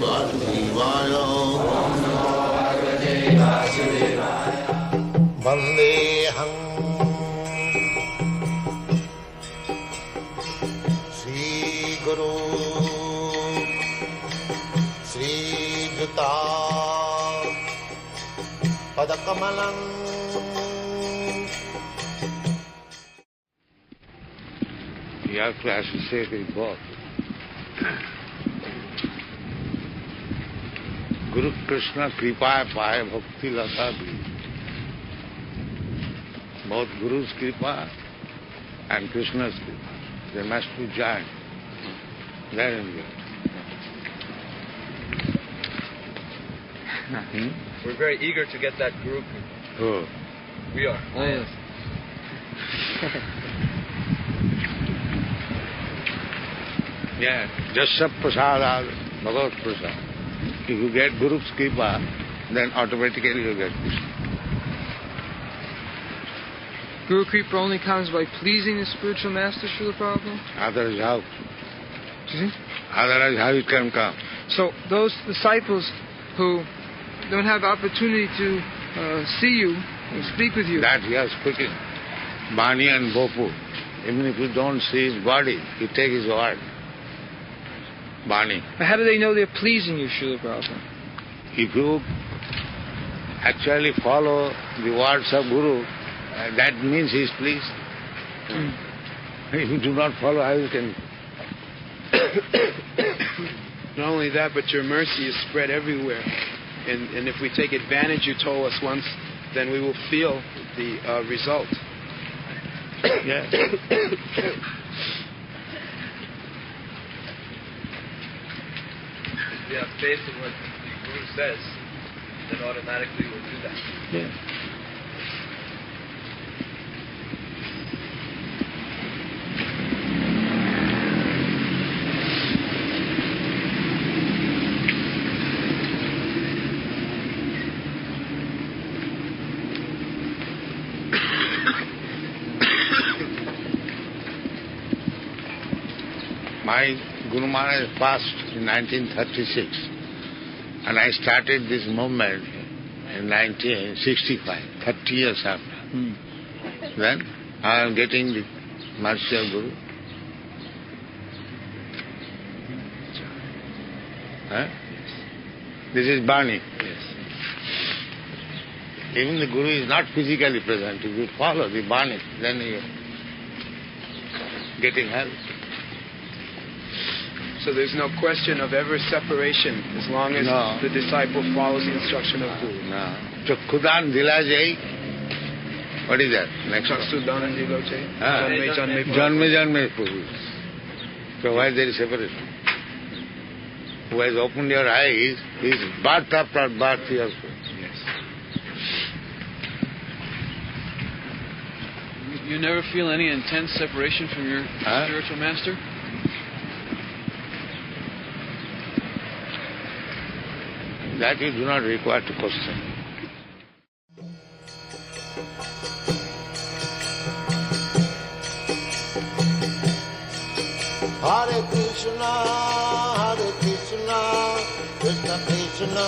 Vasudevaya. Vandeham Sri Guru Sri Juta Padakamalam. You have to associate with both. Guru Krishna Kripa Paya Bhakti Lata Bhi. Both Guru's Kripa and Krishna's Kripa. They must be joined. There in there. We're very eager to get that Guru Kripa. Oh. We are. Oh, yes. Yeah, just sab prasad, Bhagavad prasad. If you get Guru's Kripa, then automatically you get Krishna. Guru Kripa only comes by pleasing the spiritual master, Srila Prabhupada? Otherwise how? Excuse me? Otherwise how it can come? So those disciples who don't have opportunity to see you and speak with you. That he is speaking. Vani and Bopu. Even if you don't see his body, you take his word. Vani. How do they know they're pleasing you, Srila Prabhupada? If you actually follow the words of Guru, that means he is pleased. If you do not follow, how you can... Not only that, but your mercy is spread everywhere. And if we take advantage, you told us once, then we will feel the result. Yeah. We have faith in what the Guru says, then automatically we'll do that. Yeah. My Guru Maharaj passed in 1936 and I started this movement in 1965, 30 years after. Then I am getting the mercy of Guru. Huh? This is Vani. Yes. Even the Guru is not physically present. If you follow the Vani, then you are getting help. So there's no question of ever separation as long as the disciple follows the instruction of Guru. No. Chakkudan dilajai. What is that? Next one. Chaksudan diloche. Janme janme purus. So why there is separation? Who has opened your eyes is birth after birth also. Yes. You never feel any intense separation from your spiritual master? That you do not require to question. Hare Krishna, Krishna Krishna,